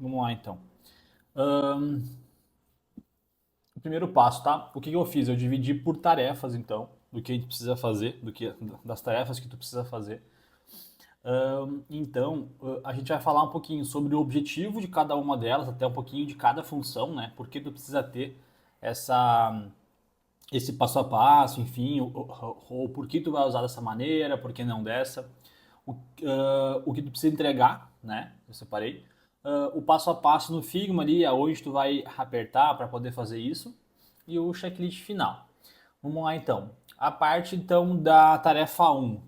Vamos lá, então. O primeiro passo, tá? O que eu fiz? Eu dividi por tarefas, então, do que a gente precisa fazer, das tarefas que tu precisa fazer. Então, a gente vai falar um pouquinho sobre o objetivo de cada uma delas, até um pouquinho de cada função, né? Por que tu precisa ter essa, esse passo a passo, enfim, ou por que tu vai usar dessa maneira, por que não dessa. O que tu precisa entregar, né? Eu separei. O passo a passo no Figma ali, aonde tu vai apertar para poder fazer isso. E o checklist final. Vamos lá então. A parte então da tarefa um.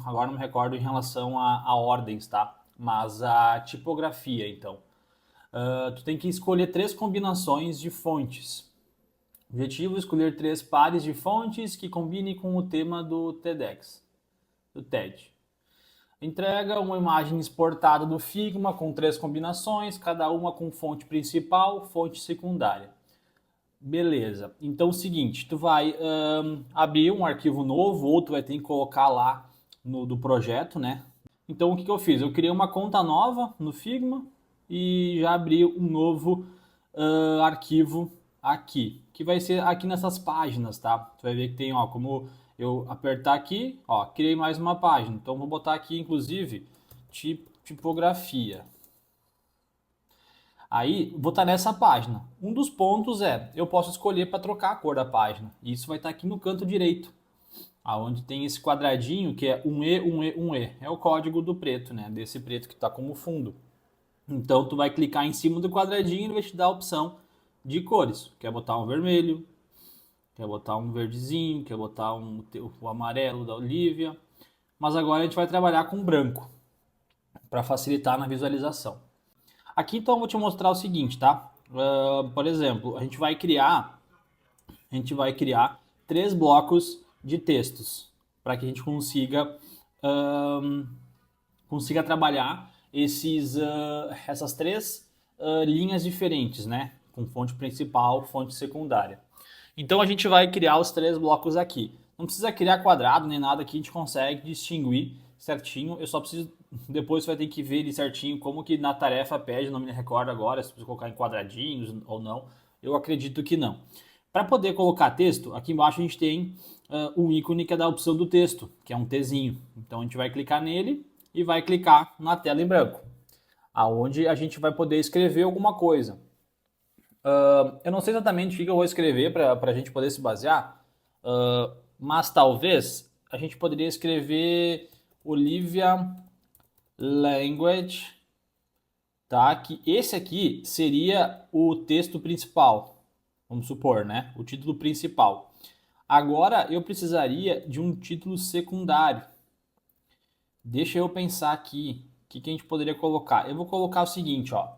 Agora não me recordo em relação a ordens, tá? Mas a tipografia, então. Tu tem que escolher 3 combinações de fontes. Objetivo: escolher 3 pares de fontes que combinem com o tema do TEDx, do TED. Entrega uma imagem exportada do Figma com 3 combinações, cada uma com fonte principal, fonte secundária. Beleza. Então é o seguinte, tu vai abrir um arquivo novo ou tu vai ter que colocar lá no do projeto, né? Então o que eu fiz? Eu criei uma conta nova no Figma e já abri um novo arquivo aqui, que vai ser aqui nessas páginas, tá? Tu vai ver que tem, ó, como eu apertar aqui, ó, criei mais uma página. Então vou botar aqui, inclusive, tipografia. Aí vou estar nessa página. Um dos pontos eu posso escolher para trocar a cor da página. E isso vai estar aqui no canto direito, aonde tem esse quadradinho que é 1E, 1E, 1E. É o código do preto, né? Desse preto que está como fundo. Então tu vai clicar em cima do quadradinho e ele vai te dar a opção de cores. Quer botar um vermelho, quer botar um verdezinho, quer botar o amarelo da Olivia. Mas agora a gente vai trabalhar com branco para facilitar na visualização. Aqui então eu vou te mostrar o seguinte, tá? Por exemplo, a gente vai criar 3 blocos de textos para que a gente consiga trabalhar essas 3 linhas diferentes, né? Com fonte principal, fonte secundária. Então a gente vai criar os 3 blocos aqui. Não precisa criar quadrado nem nada, aqui a gente consegue distinguir certinho. Eu só preciso, depois você vai ter que ver ele certinho como que na tarefa pede, não me recordo agora se precisa colocar em quadradinhos ou não. Eu acredito que não. Para poder colocar texto, aqui embaixo a gente tem um ícone que é da opção do texto, que é um Tzinho. Então a gente vai clicar nele e vai clicar na tela em branco, aonde a gente vai poder escrever alguma coisa. Eu não sei exatamente o que eu vou escrever para a gente poder se basear, mas talvez a gente poderia escrever Olivia Language, tá? Que esse aqui seria o texto principal, vamos supor, né? O título principal. Agora eu precisaria de um título secundário. Deixa eu pensar aqui, o que a gente poderia colocar? Eu vou colocar o seguinte, ó.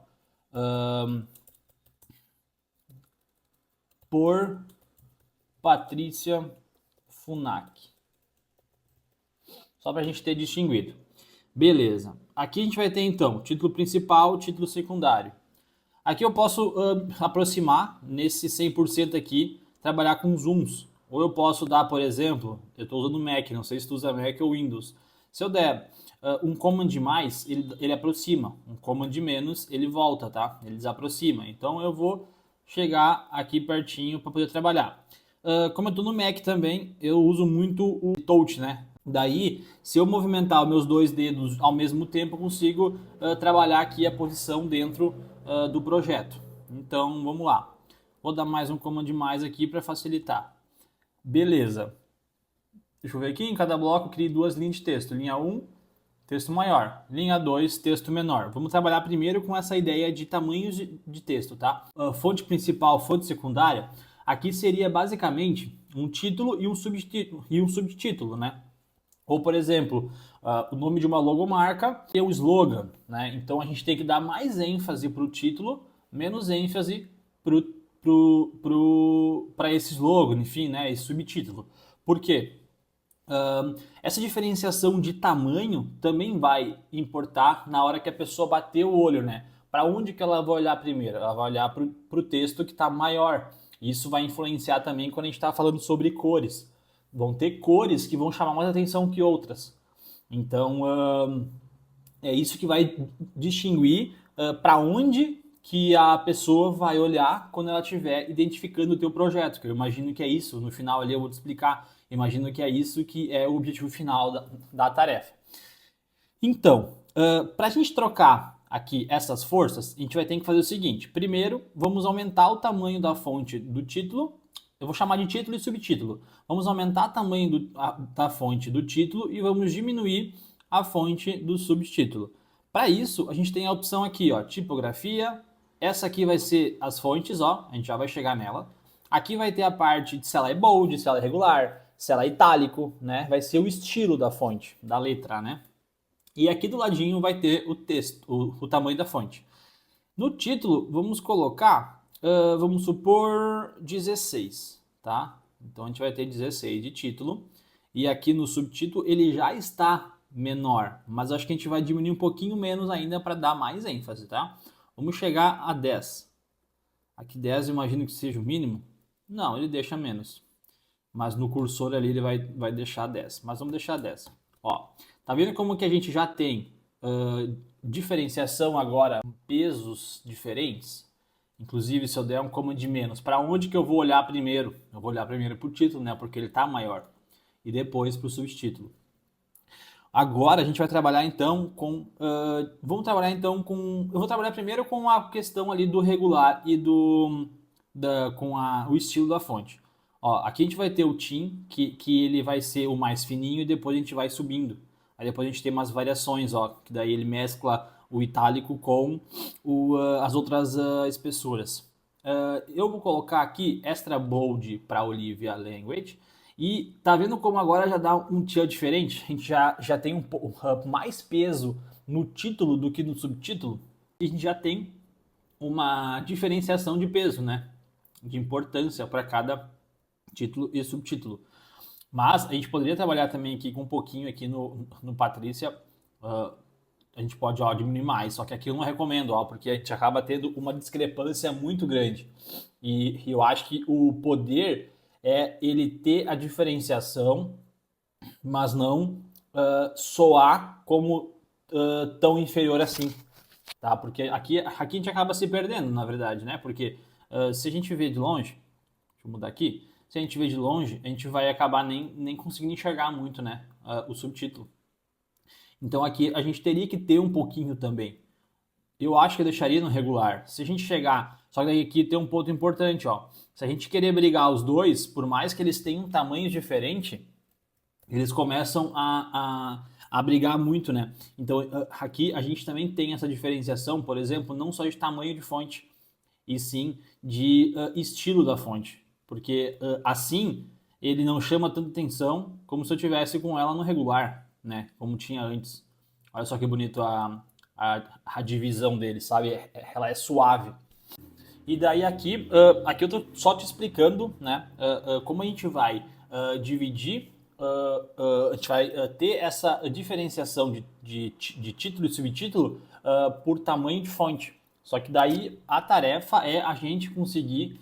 Por Patrícia Funak. Só para a gente ter distinguido. Beleza. Aqui a gente vai ter então título principal, título secundário. Aqui eu posso aproximar nesse 100% aqui, trabalhar com zooms. Ou eu posso dar, por exemplo, eu estou usando Mac, não sei se tu usa Mac ou Windows. Se eu der um command mais, ele aproxima. Um command menos, ele volta, tá? Ele desaproxima. Então eu vou chegar aqui pertinho para poder trabalhar. Como eu estou no Mac também, eu uso muito o touch, né? Daí, se eu movimentar os meus 2 dedos ao mesmo tempo, eu consigo trabalhar aqui a posição dentro do projeto. Então, vamos lá. Vou dar mais um command mais aqui para facilitar. Beleza. Deixa eu ver aqui, em cada bloco eu criei 2 linhas de texto. Linha 1, texto maior. Linha 2, texto menor. Vamos trabalhar primeiro com essa ideia de tamanhos de texto, tá? Fonte principal, fonte secundária. Aqui seria basicamente um título e um subtítulo, né? Ou, por exemplo, o nome de uma logomarca tem um slogan, né? Então a gente tem que dar mais ênfase para o título, menos ênfase para esse slogan, enfim, né? Esse subtítulo. Por quê? Essa diferenciação de tamanho também vai importar na hora que a pessoa bater o olho, né? Para onde que ela vai olhar primeiro? Ela vai olhar para o texto que está maior. Isso vai influenciar também quando a gente está falando sobre cores. Vão ter cores que vão chamar mais atenção que outras. Então, é isso que vai distinguir para onde que a pessoa vai olhar quando ela estiver identificando o teu projeto, que eu imagino que é isso, no final ali eu vou te explicar, imagino que é isso que é o objetivo final da tarefa. Então, para a gente trocar aqui essas forças, a gente vai ter que fazer o seguinte. Primeiro, vamos aumentar o tamanho da fonte do título. Eu vou chamar de título e subtítulo. Vamos aumentar o tamanho da fonte do título e vamos diminuir a fonte do subtítulo. Para isso, a gente tem a opção aqui, ó, tipografia. Essa aqui vai ser as fontes, ó, a gente já vai chegar nela. Aqui vai ter a parte de se ela é bold, se ela é regular, se ela é itálico, né? Vai ser o estilo da fonte, da letra, né? E aqui do ladinho vai ter o texto, o tamanho da fonte. No título, vamos colocar, vamos supor, 16, tá? Então a gente vai ter 16 de título. E aqui no subtítulo ele já está menor, mas acho que a gente vai diminuir um pouquinho menos ainda para dar mais ênfase, tá? Vamos chegar a 10. Aqui 10 eu imagino que seja o mínimo. Não, ele deixa menos. Mas no cursor ali ele vai deixar 10. Mas vamos deixar 10. Ó, tá vendo como que a gente já tem diferenciação agora, pesos diferentes? Inclusive, se eu der um comando de menos, para onde que eu vou olhar primeiro? Eu vou olhar primeiro para o título, né? Porque ele está maior. E depois para o subtítulo. Agora a gente vai trabalhar então com... vamos trabalhar então com... Eu vou trabalhar primeiro com a questão ali do regular e o estilo da fonte. Ó, aqui a gente vai ter o Tim, que ele vai ser o mais fininho e depois a gente vai subindo. Aí depois a gente tem umas variações, ó, que daí ele mescla o itálico com as outras espessuras. Eu vou colocar aqui Extra Bold para Olivia Language. E tá vendo como agora já dá um tchan diferente? A gente já tem mais peso no título do que no subtítulo. E a gente já tem uma diferenciação de peso, né? De importância para cada título e subtítulo. Mas a gente poderia trabalhar também aqui com um pouquinho aqui no Patrícia. A gente pode diminuir mais, só que aqui eu não recomendo, porque a gente acaba tendo uma discrepância muito grande. E eu acho que o poder é ele ter a diferenciação, mas não soar como tão inferior assim, tá? Porque aqui a gente acaba se perdendo, na verdade, né? Porque se a gente vê de longe, deixa eu mudar aqui, se a gente vê de longe, a gente vai acabar nem conseguindo enxergar muito, né? O subtítulo. Então aqui a gente teria que ter um pouquinho também. Eu acho que eu deixaria no regular. Se a gente chegar... Só que aqui tem um ponto importante, ó. Se a gente querer brigar os dois, por mais que eles tenham tamanhos diferentes, eles começam a brigar muito, né? Então aqui a gente também tem essa diferenciação, por exemplo, não só de tamanho de fonte, e sim de estilo da fonte. Porque assim ele não chama tanta atenção como se eu tivesse com ela no regular, né? Como tinha antes. Olha só que bonito a divisão dele, sabe? Ela é suave. E daí aqui eu tô só te explicando, né? Como a gente vai dividir, a gente vai ter essa diferenciação de título e subtítulo por tamanho de fonte. Só que daí a tarefa é a gente conseguir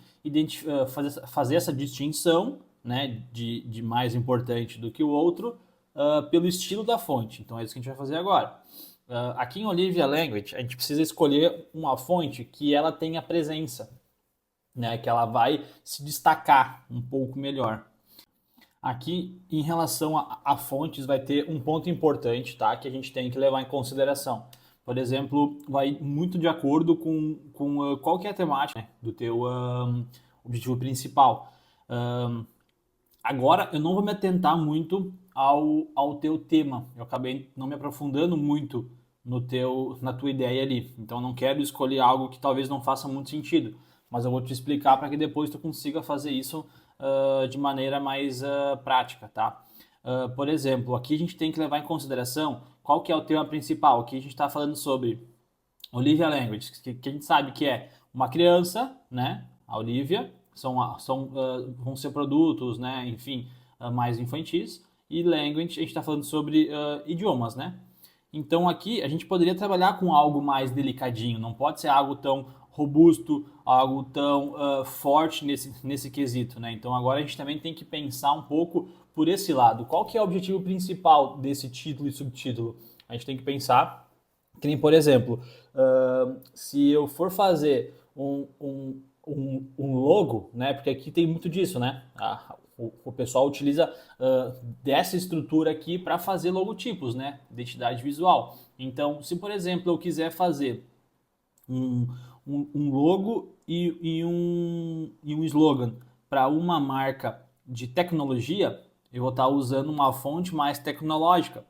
fazer essa distinção, né, de mais importante do que o outro pelo estilo da fonte. Então é isso que a gente vai fazer agora. Aqui em Olivia Language, a gente precisa escolher uma fonte que ela tenha presença, né, que ela vai se destacar um pouco melhor. Aqui, em relação a fontes, vai ter um ponto importante, tá, que a gente tem que levar em consideração. Por exemplo, vai muito de acordo com qual que é a temática, né, do teu objetivo principal. Agora, eu não vou me atentar muito ao teu tema. Eu acabei não me aprofundando muito na tua ideia ali. Então, eu não quero escolher algo que talvez não faça muito sentido. Mas eu vou te explicar para que depois tu consiga fazer isso de maneira mais prática, tá? Por exemplo, aqui a gente tem que levar em consideração qual que é o tema principal. Aqui a gente está falando sobre Olivia Language, que a gente sabe que é uma criança, né? A Olivia, vão ser produtos, né? Enfim, mais infantis. E Language, a gente está falando sobre idiomas, né? Então aqui a gente poderia trabalhar com algo mais delicadinho, não pode ser algo tão robusto, algo tão forte nesse quesito, né? Então agora a gente também tem que pensar um pouco por esse lado. Qual que é o objetivo principal desse título e subtítulo? A gente tem que pensar Que nem, por exemplo, se eu for fazer um logo, né? Porque aqui tem muito disso, né? O pessoal utiliza dessa estrutura aqui para fazer logotipos, né? Identidade visual. Então, se por exemplo eu quiser fazer um, um logo e um slogan para uma marca de tecnologia, eu vou estar usando uma fonte mais tecnológica.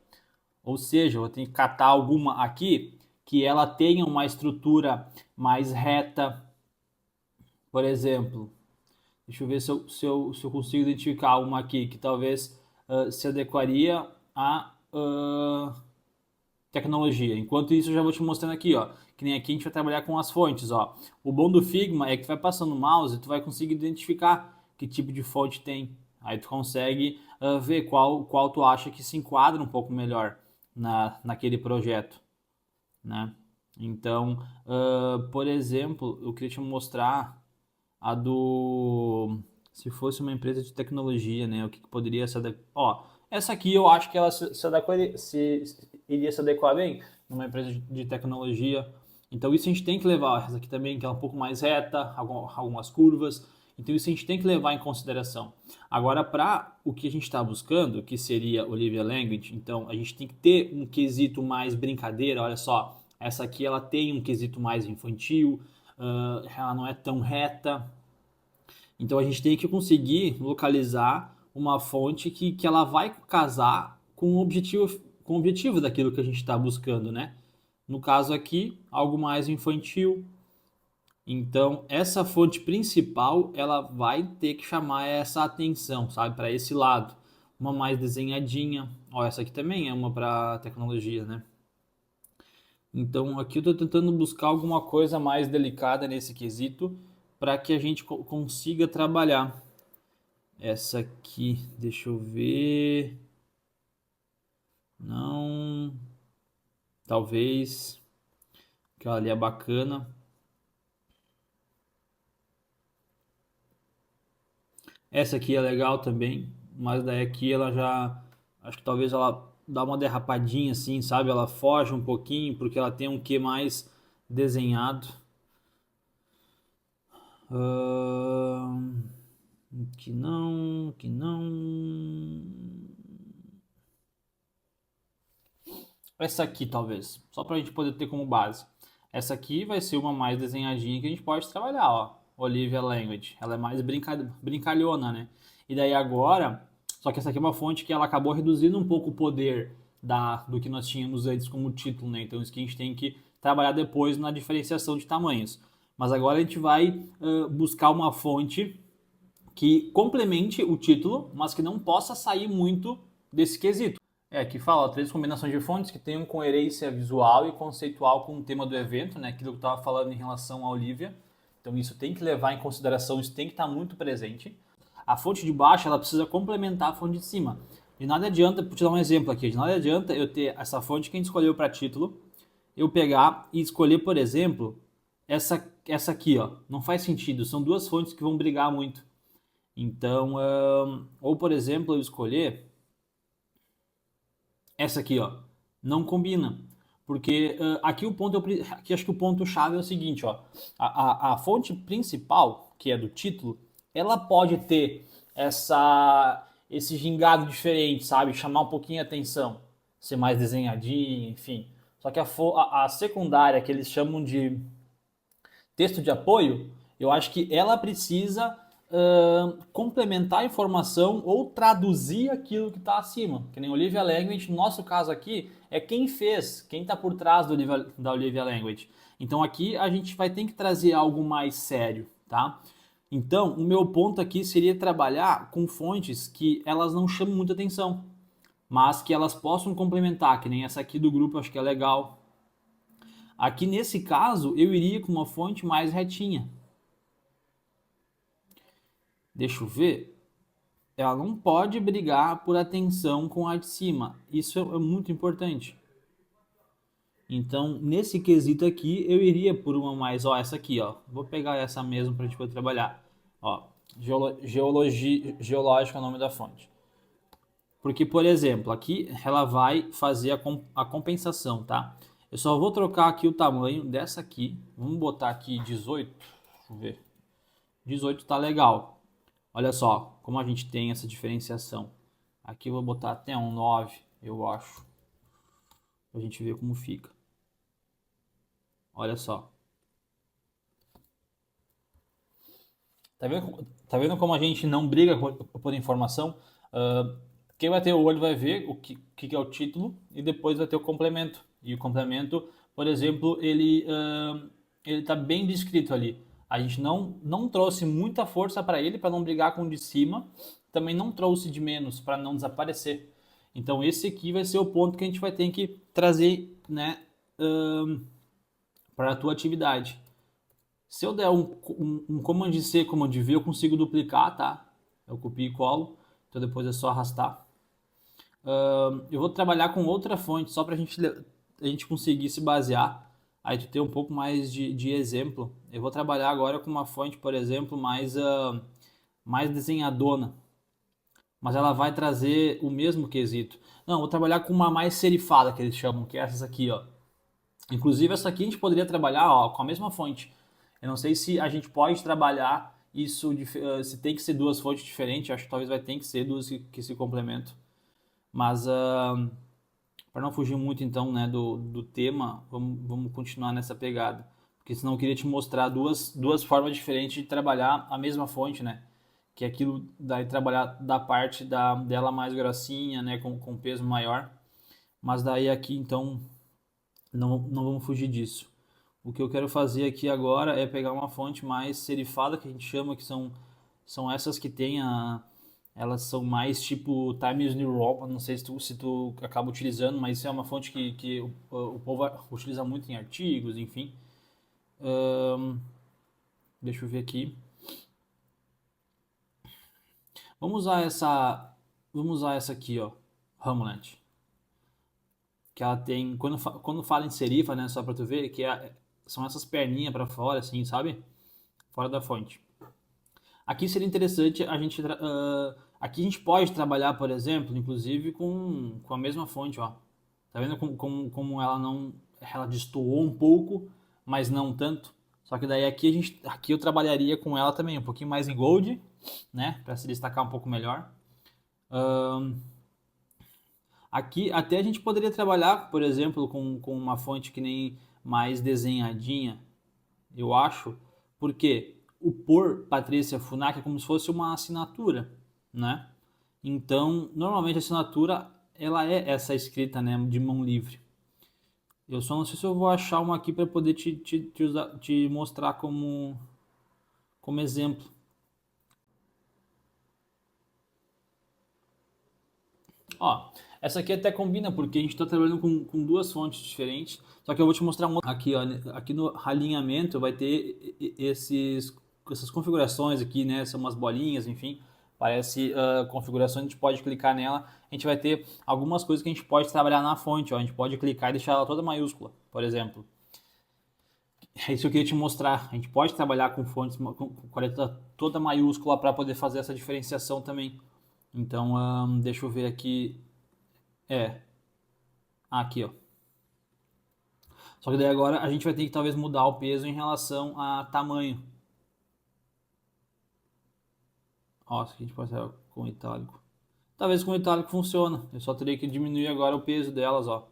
Ou seja, eu vou ter que catar alguma aqui que ela tenha uma estrutura mais reta. Por exemplo, deixa eu ver se eu consigo identificar uma aqui que talvez se adequaria à tecnologia. Enquanto isso, eu já vou te mostrando aqui, ó, que nem aqui a gente vai trabalhar com as fontes, ó. O bom do Figma é que tu vai passando o mouse e tu vai conseguir identificar que tipo de fonte tem. Aí tu consegue ver qual tu acha que se enquadra um pouco melhor naquele projeto, né? Então, por exemplo, eu queria te mostrar a do... Se fosse uma empresa de tecnologia, né? O que poderia ser... Ó, essa aqui eu acho que ela iria se adequar bem numa empresa de tecnologia. Então isso a gente tem que levar. Essa aqui também, que é um pouco mais reta, algumas curvas. Então isso a gente tem que levar em consideração. Agora, para o que a gente está buscando, que seria Olivia Language, então a gente tem que ter um quesito mais brincadeira. Olha só, essa aqui ela tem um quesito mais infantil, ela não é tão reta. Então a gente tem que conseguir localizar uma fonte que ela vai casar com o objetivo daquilo que a gente está buscando, né? No caso aqui, algo mais infantil. Então, essa fonte principal, ela vai ter que chamar essa atenção, sabe? Para esse lado. Uma mais desenhadinha. Ó, essa aqui também é uma para tecnologia, né? Então, aqui eu estou tentando buscar alguma coisa mais delicada nesse quesito para que a gente consiga trabalhar. Essa aqui, deixa eu ver. Não. Talvez. Aquela ali é bacana. Essa aqui é legal também. Mas daí aqui ela já. Acho que talvez ela dá uma derrapadinha assim, sabe? Ela foge um pouquinho porque ela tem um quê mais desenhado. Que não. Que não. Essa aqui, talvez. Só para a gente poder ter como base. Essa aqui vai ser uma mais desenhadinha que a gente pode trabalhar, ó. Olivia Language. Ela é mais brincalhona, né? E daí agora... Só que essa aqui é uma fonte que ela acabou reduzindo um pouco o poder do que nós tínhamos antes como título, né? Então isso que a gente tem que trabalhar depois na diferenciação de tamanhos. Mas agora a gente vai buscar uma fonte que complemente o título, mas que não possa sair muito desse quesito. Aqui fala três combinações de fontes que tenham coerência visual e conceitual com o tema do evento, né? Aquilo que eu estava falando em relação à Olivia. Então isso tem que levar em consideração, isso tem que estar muito presente. A fonte de baixo ela precisa complementar a fonte de cima. De nada adianta, vou te dar um exemplo aqui, de nada adianta eu ter essa fonte que a gente escolheu para título, eu pegar e escolher, por exemplo, essa aqui, ó. Não faz sentido, são duas fontes que vão brigar muito. Então, ou por exemplo, eu escolher essa aqui, ó, não combina. Porque aqui aqui acho que o ponto chave é o seguinte, ó, a fonte principal, que é do título, ela pode ter esse gingado diferente, sabe? Chamar um pouquinho a atenção, ser mais desenhadinho, enfim. Só que a secundária, que eles chamam de texto de apoio, eu acho que ela precisa complementar a informação ou traduzir aquilo que está acima. Que nem Olivia Language, no nosso caso aqui, é quem fez, quem está por trás da Olivia Language. Então aqui a gente vai ter que trazer algo mais sério, tá? Então, o meu ponto aqui seria trabalhar com fontes que elas não chamam muita atenção, mas que elas possam complementar, que nem essa aqui do grupo, acho que é legal. Aqui nesse caso, eu iria com uma fonte mais retinha. Deixa eu ver. Ela não pode brigar por atenção com a de cima. Isso é muito importante. Então, nesse quesito aqui, eu iria por uma mais... Ó, essa aqui, ó. Vou pegar essa mesmo para a gente poder trabalhar. Ó, geológica é o nome da fonte. Porque, por exemplo, aqui ela vai fazer a compensação, tá? Eu só vou trocar aqui o tamanho dessa aqui. Vamos botar aqui 18. Deixa eu ver. 18 tá legal. Olha só como a gente tem essa diferenciação. Aqui eu vou botar até um 9, eu acho. Pra gente ver como fica. Olha só. Tá vendo como a gente não briga por informação? Quem vai ter o olho vai ver o que é o título e depois vai ter o complemento. E o complemento, por exemplo, ele tá bem descrito ali. A gente não trouxe muita força para ele para não brigar com o de cima, também não trouxe de menos para não desaparecer. Então esse aqui vai ser o ponto que a gente vai ter que trazer, né, para a tua atividade. Se eu der um Command C, Command V, eu consigo duplicar, tá? Eu copio e colo, então depois é só arrastar. Eu vou trabalhar com outra fonte, só para a gente conseguir se basear. Aí tu ter um pouco mais de exemplo. Eu vou trabalhar agora com uma fonte, por exemplo, mais desenhadona. Mas ela vai trazer o mesmo quesito. Não, vou trabalhar com uma mais serifada, que eles chamam, que é essas aqui, ó. Inclusive essa aqui a gente poderia trabalhar, ó, com a mesma fonte. Eu não sei se a gente pode trabalhar isso, se tem que ser duas fontes diferentes, acho que talvez vai ter que ser duas que se complementam. Mas para não fugir muito então, né, do tema, vamos continuar nessa pegada. Porque senão eu queria te mostrar duas formas diferentes de trabalhar a mesma fonte, né? Que é aquilo daí trabalhar da parte dela mais grossinha, né, com peso maior. Mas daí aqui então não vamos fugir disso. O que eu quero fazer aqui agora é pegar uma fonte mais serifada, que a gente chama, que são essas que tem elas são mais tipo Times New Roman, não sei se tu acaba utilizando, mas isso é uma fonte que o povo utiliza muito em artigos, enfim. Deixa eu ver aqui. Vamos usar essa aqui, ó, Hamlet. Que ela tem, quando fala em serifa, né, só pra tu ver, são essas perninhas pra fora, assim, sabe? Fora da fonte. Aqui seria interessante aqui a gente pode trabalhar, por exemplo, inclusive com a mesma fonte, ó. Tá vendo como ela destoou um pouco, mas não tanto. Só que daí aqui eu trabalharia com ela também um pouquinho mais em gold, né, para se destacar um pouco melhor. Aqui até a gente poderia trabalhar, por exemplo, com uma fonte que nem mais desenhadinha, eu acho, porque o por Patrícia Funak é como se fosse uma assinatura, né? Então, normalmente a assinatura ela é essa escrita, né, de mão livre. Eu só não sei se eu vou achar uma aqui para poder te mostrar como exemplo. Ó, essa aqui até combina porque a gente está trabalhando com duas fontes diferentes. Só que eu vou te mostrar um outro. Aqui, ó, aqui no alinhamento vai ter essas configurações aqui, né? São umas bolinhas, enfim. Parece configurações, a gente pode clicar nela. A gente vai ter algumas coisas que a gente pode trabalhar na fonte. Ó. A gente pode clicar e deixar ela toda maiúscula, por exemplo. É isso que eu queria te mostrar. A gente pode trabalhar com fontes com a letra toda maiúscula para poder fazer essa diferenciação também. Então, deixa eu ver aqui. Aqui, ó. Só que daí agora a gente vai ter que talvez mudar o peso em relação a tamanho. Ó, isso aqui a gente pode fazer com itálico. Talvez com itálico funcione. Eu só teria que diminuir agora o peso delas, ó.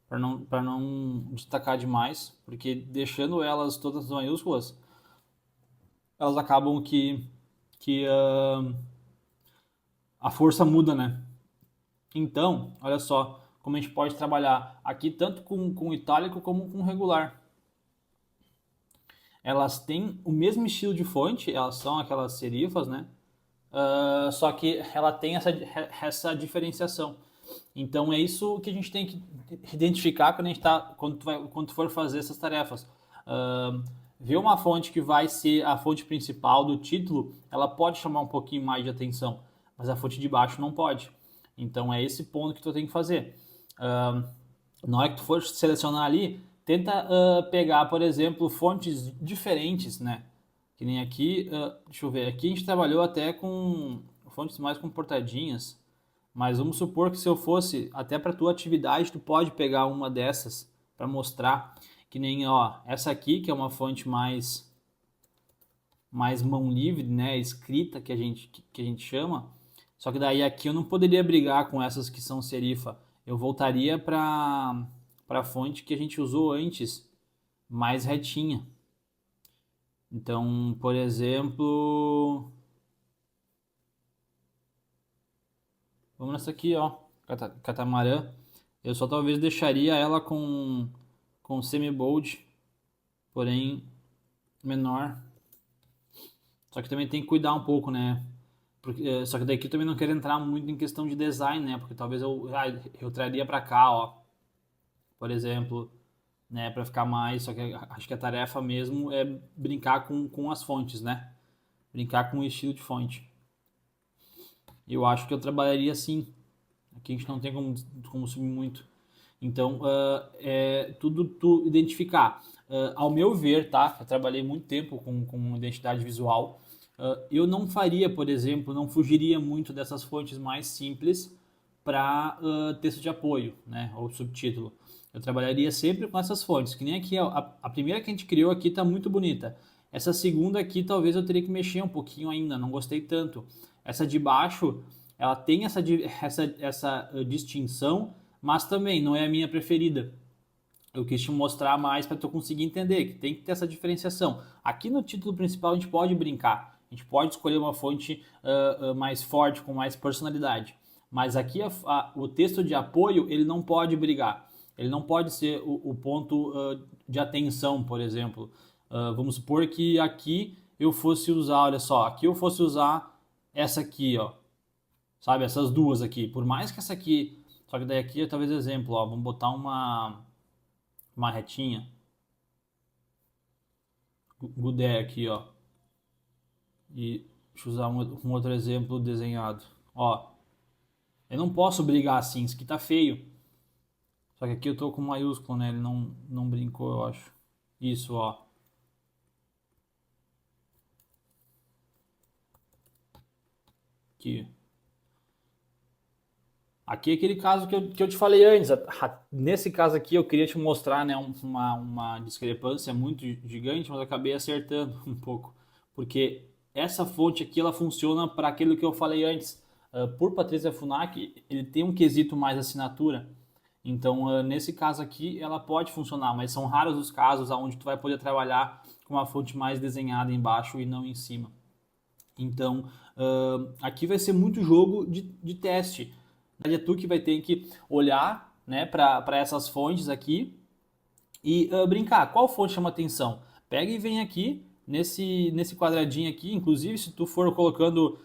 Para não destacar demais. Porque deixando elas todas maiúsculas, elas acabam que a força muda, né? Então, olha só como a gente pode trabalhar aqui tanto com itálico como com regular. Elas têm o mesmo estilo de fonte, elas são aquelas serifas, né? Só que ela tem essa diferenciação. Então é isso que a gente tem que identificar quando tu for fazer essas tarefas. Ver uma fonte que vai ser a fonte principal do título, ela pode chamar um pouquinho mais de atenção, mas a fonte de baixo não pode. Então é esse ponto que tu tem que fazer. Na hora que tu for selecionar ali, tenta pegar, por exemplo, fontes diferentes, né? Que nem aqui, deixa eu ver, aqui a gente trabalhou até com fontes mais comportadinhas, mas vamos supor que se eu fosse, até para tua atividade, tu pode pegar uma dessas para mostrar que nem, ó, essa aqui que é uma fonte mais mão livre, né, escrita que a gente chama. Só que daí aqui eu não poderia brigar com essas que são serifa. Eu voltaria para a fonte que a gente usou antes, mais retinha. Então, por exemplo, vamos nessa aqui, ó, catamarã. Eu só talvez deixaria ela com semi-bold, porém menor. Só que também tem que cuidar um pouco, né? Porque, só que daqui eu também não quero entrar muito em questão de design, né? Porque talvez eu traria para cá, ó, por exemplo, né? Para ficar mais. Só que acho que a tarefa mesmo é brincar com as fontes, né? Brincar com o estilo de fonte. Eu acho que eu trabalharia assim. Aqui a gente não tem como subir muito. Então, é tudo tu identificar. Ao meu ver, tá? Eu trabalhei muito tempo com identidade visual. Eu não faria, por exemplo, não fugiria muito dessas fontes mais simples para texto de apoio, né? Ou subtítulo. Eu trabalharia sempre com essas fontes, que nem aqui, a primeira que a gente criou aqui está muito bonita. Essa segunda aqui talvez eu teria que mexer um pouquinho ainda, não gostei tanto. Essa de baixo, ela tem essa distinção, mas também não é a minha preferida. Eu quis te mostrar mais para tu conseguir entender que tem que ter essa diferenciação. Aqui no título principal a gente pode brincar, a gente pode escolher uma fonte mais forte, com mais personalidade. Mas aqui o texto de apoio ele não pode brigar, ele não pode ser o ponto de atenção, por exemplo. Vamos supor que aqui eu fosse usar, olha só, aqui eu fosse usar essa aqui, ó, sabe, essas duas aqui. Por mais que essa aqui, só que daí aqui é talvez exemplo, ó, vamos botar uma retinha. Gudé aqui, ó. E deixa eu usar um outro exemplo desenhado. Ó, eu não posso brigar assim, isso aqui tá feio. Só que aqui eu tô com maiúsculo, né? Ele não brincou, eu acho. Isso, ó. Aqui. Aqui é aquele caso que eu te falei antes. Nesse caso aqui eu queria te mostrar, né, uma discrepância muito gigante, mas eu acabei acertando um pouco. Porque essa fonte aqui ela funciona para aquilo que eu falei antes. Por Patrícia Funak, ele tem um quesito mais assinatura. Então, nesse caso aqui, ela pode funcionar, mas são raros os casos onde tu vai poder trabalhar com uma fonte mais desenhada embaixo e não em cima. Então, aqui vai ser muito jogo de teste. É tu que vai ter que olhar, né, para essas fontes aqui e brincar. Qual fonte chama atenção? Pega e vem aqui nesse quadradinho aqui. Inclusive, se tu for colocando,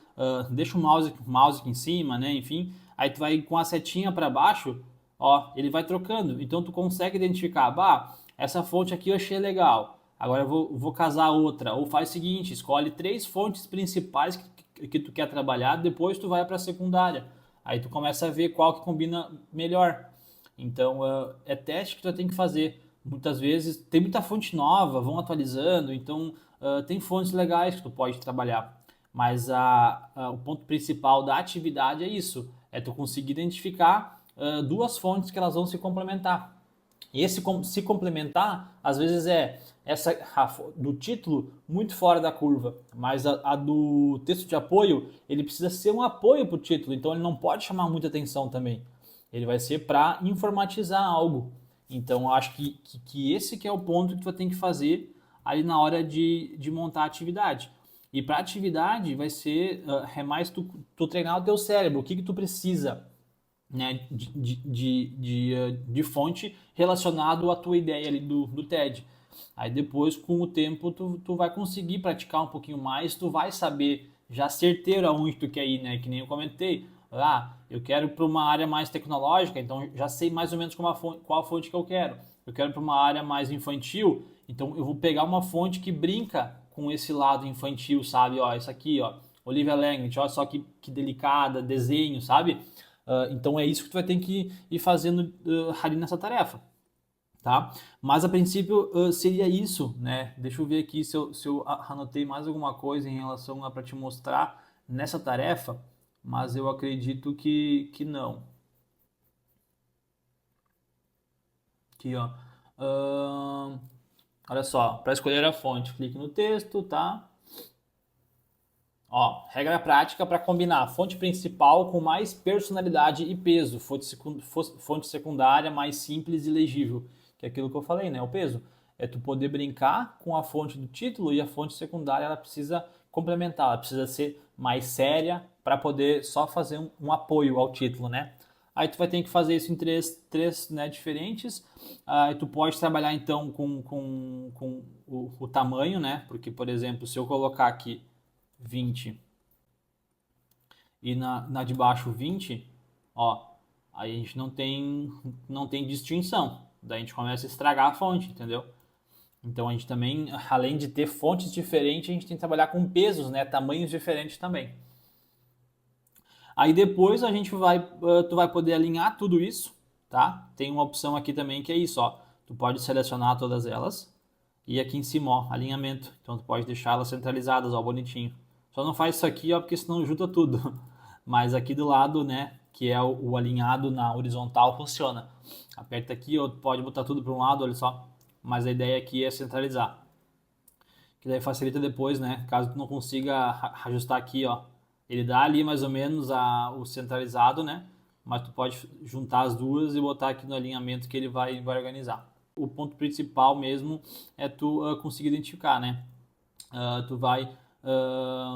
deixa o mouse aqui em cima, né? Enfim, aí tu vai com a setinha para baixo, ó, ele vai trocando. Então tu consegue identificar, bah, essa fonte aqui eu achei legal. Agora eu vou casar outra. Ou faz o seguinte, escolhe 3 fontes principais que tu quer trabalhar, depois tu vai para a secundária. Aí tu começa a ver qual que combina melhor. Então, é teste que tu tem que fazer. Muitas vezes tem muita fonte nova, vão atualizando, então tem fontes legais que tu pode trabalhar. Mas o ponto principal da atividade é isso, é tu conseguir identificar 2 fontes que elas vão se complementar. E esse se complementar, às vezes é essa do título muito fora da curva, mas a do texto de apoio, ele precisa ser um apoio para o título, então ele não pode chamar muita atenção também. Ele vai ser para informatizar algo. Então, eu acho que esse que é o ponto que tu vai ter que fazer ali na hora de montar a atividade. E para a atividade vai ser é mais tu treinar o teu cérebro, o que tu precisa, né, de fonte relacionado à tua ideia ali do TED. Aí depois, com o tempo, tu vai conseguir praticar um pouquinho mais, tu vai saber já certeiro aonde tu quer ir, né? Que nem eu comentei. Eu quero para uma área mais tecnológica, então já sei mais ou menos qual fonte que eu quero. Eu quero para uma área mais infantil, então eu vou pegar uma fonte que brinca com esse lado infantil, sabe? Ó, isso aqui, ó, Olivia Language, olha só que delicada, desenho, sabe? Então é isso que tu vai ter que ir fazendo ali nessa tarefa, tá? Mas a princípio seria isso, né? Deixa eu ver aqui se eu anotei mais alguma coisa em relação a para te mostrar nessa tarefa, mas eu acredito que não. Aqui, ó. Ahn, olha só, para escolher a fonte, clique no texto, tá? Ó, regra prática para combinar fonte principal com mais personalidade e peso, fonte secundária mais simples e legível, que é aquilo que eu falei, né? O peso é tu poder brincar com a fonte do título e a fonte secundária ela precisa complementar, ela precisa ser mais séria para poder só fazer um apoio ao título, né? Aí tu vai ter que fazer isso em três né, diferentes. Aí tu pode trabalhar então com o tamanho, né? Porque, por exemplo, se eu colocar aqui 20 e na de baixo 20, ó, aí a gente não tem distinção. Daí a gente começa a estragar a fonte, entendeu? Então a gente também, além de ter fontes diferentes, a gente tem que trabalhar com pesos, né? Tamanhos diferentes também. Aí depois a gente tu vai poder alinhar tudo isso, tá? Tem uma opção aqui também que é isso, ó. Tu pode selecionar todas elas e aqui em cima, ó, alinhamento. Então tu pode deixar elas centralizadas, ó, bonitinho. Só não faz isso aqui, ó, porque senão junta tudo. Mas aqui do lado, né, que é o alinhado na horizontal, funciona. Aperta aqui, ó, pode botar tudo para um lado, olha só. Mas a ideia aqui é centralizar. Que daí facilita depois, né? Caso tu não consiga ajustar aqui, ó. Ele dá ali mais ou menos o centralizado, né? Mas tu pode juntar as duas e botar aqui no alinhamento que ele vai organizar. O ponto principal mesmo é tu conseguir identificar, né? Tu vai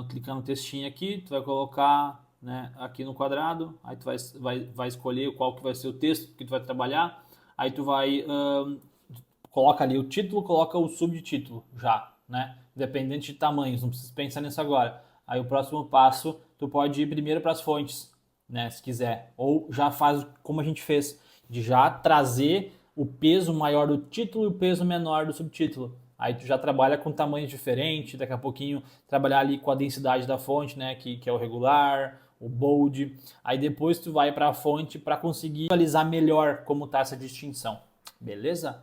clicar no textinho aqui, tu vai colocar, né, aqui no quadrado, aí tu vai escolher qual que vai ser o texto que tu vai trabalhar, aí tu vai coloca ali o título, coloca o subtítulo já, né? Independente de tamanhos, não precisa pensar nisso agora. Aí o próximo passo, tu pode ir primeiro para as fontes, né? Se quiser. Ou já faz como a gente fez, de já trazer o peso maior do título e o peso menor do subtítulo. Aí tu já trabalha com tamanhos diferentes, daqui a pouquinho trabalhar ali com a densidade da fonte, né? Que é o regular, o bold. Aí depois tu vai para a fonte para conseguir visualizar melhor como tá essa distinção. Beleza?